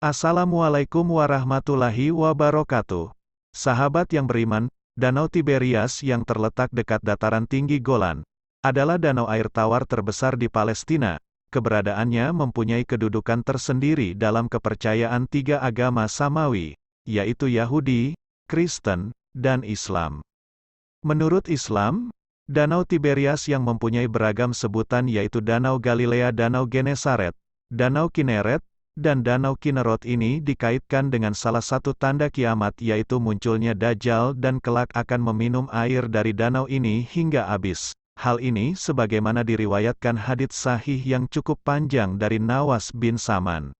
Assalamualaikum warahmatullahi wabarakatuh. Sahabat yang beriman, Danau Tiberias yang terletak dekat dataran tinggi Golan, adalah danau air tawar terbesar di Palestina. Keberadaannya mempunyai kedudukan tersendiri dalam kepercayaan tiga agama samawi, yaitu Yahudi, Kristen, dan Islam. Menurut Islam, Danau Tiberias yang mempunyai beragam sebutan yaitu Danau Galilea, Danau Genesaret, Danau Kineret, dan Danau Kinerot ini dikaitkan dengan salah satu tanda kiamat yaitu munculnya Dajjal dan kelak akan meminum air dari danau ini hingga habis. Hal ini sebagaimana diriwayatkan hadits sahih yang cukup panjang dari Nawas bin Saman.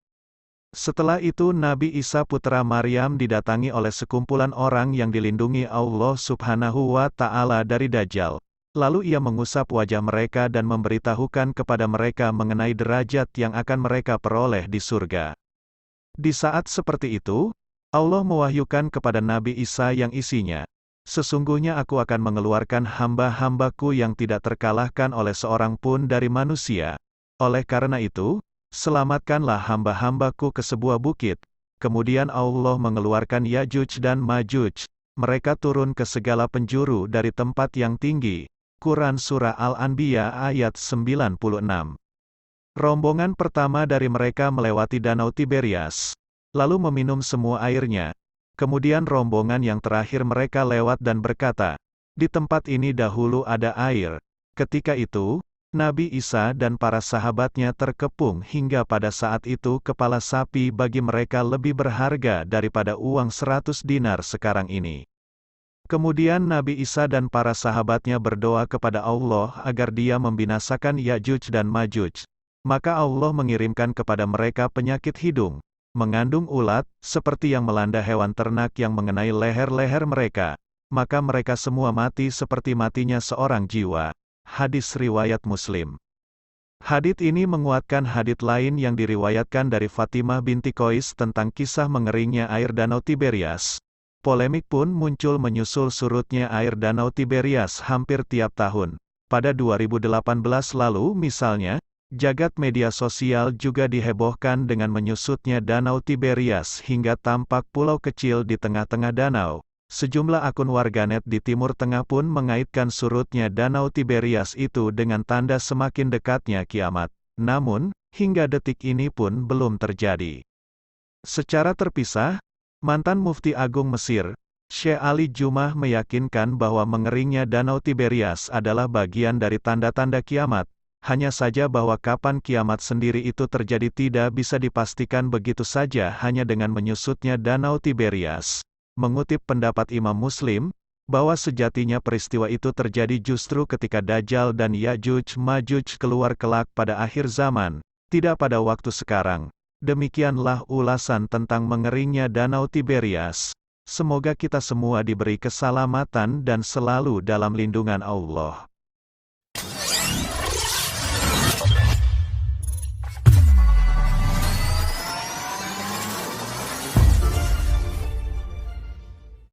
Setelah itu Nabi Isa putra Maryam didatangi oleh sekumpulan orang yang dilindungi Allah Subhanahu wa Ta'ala dari Dajjal. Lalu ia mengusap wajah mereka dan memberitahukan kepada mereka mengenai derajat yang akan mereka peroleh di surga. Di saat seperti itu, Allah mewahyukan kepada Nabi Isa yang isinya, "Sesungguhnya aku akan mengeluarkan hamba-hambaku yang tidak terkalahkan oleh seorang pun dari manusia. Oleh karena itu, selamatkanlah hamba-hambaku ke sebuah bukit." Kemudian Allah mengeluarkan Ya'juj dan Ma'juj. Mereka turun ke segala penjuru dari tempat yang tinggi. Quran Surah Al-Anbiya ayat 96. Rombongan pertama dari mereka melewati Danau Tiberias, lalu meminum semua airnya. Kemudian rombongan yang terakhir mereka lewat dan berkata, "Di tempat ini dahulu ada air." Ketika itu, Nabi Isa dan para sahabatnya terkepung hingga pada saat itu kepala sapi bagi mereka lebih berharga daripada uang 100 dinar sekarang ini. Kemudian Nabi Isa dan para sahabatnya berdoa kepada Allah agar Dia membinasakan Ya'juj dan Ma'juj. Maka Allah mengirimkan kepada mereka penyakit hidung, mengandung ulat, seperti yang melanda hewan ternak yang mengenai leher-leher mereka. Maka mereka semua mati seperti matinya seorang jiwa. Hadis riwayat Muslim. Hadits ini menguatkan hadits lain yang diriwayatkan dari Fatimah binti Qais tentang kisah mengeringnya air Danau Tiberias. Polemik pun muncul menyusul surutnya air Danau Tiberias hampir tiap tahun. Pada 2018 lalu misalnya, jagat media sosial juga dihebohkan dengan menyusutnya Danau Tiberias hingga tampak pulau kecil di tengah-tengah danau. Sejumlah akun warganet di Timur Tengah pun mengaitkan surutnya Danau Tiberias itu dengan tanda semakin dekatnya kiamat. Namun, hingga detik ini pun belum terjadi. Secara terpisah, mantan Mufti Agung Mesir, Syekh Ali Jumah meyakinkan bahwa mengeringnya Danau Tiberias adalah bagian dari tanda-tanda kiamat, hanya saja bahwa kapan kiamat sendiri itu terjadi tidak bisa dipastikan begitu saja hanya dengan menyusutnya Danau Tiberias. Mengutip pendapat Imam Muslim, bahwa sejatinya peristiwa itu terjadi justru ketika Dajjal dan Ya'juj Ma'juj keluar kelak pada akhir zaman, tidak pada waktu sekarang. Demikianlah ulasan tentang mengeringnya Danau Tiberias. Semoga kita semua diberi keselamatan dan selalu dalam lindungan Allah.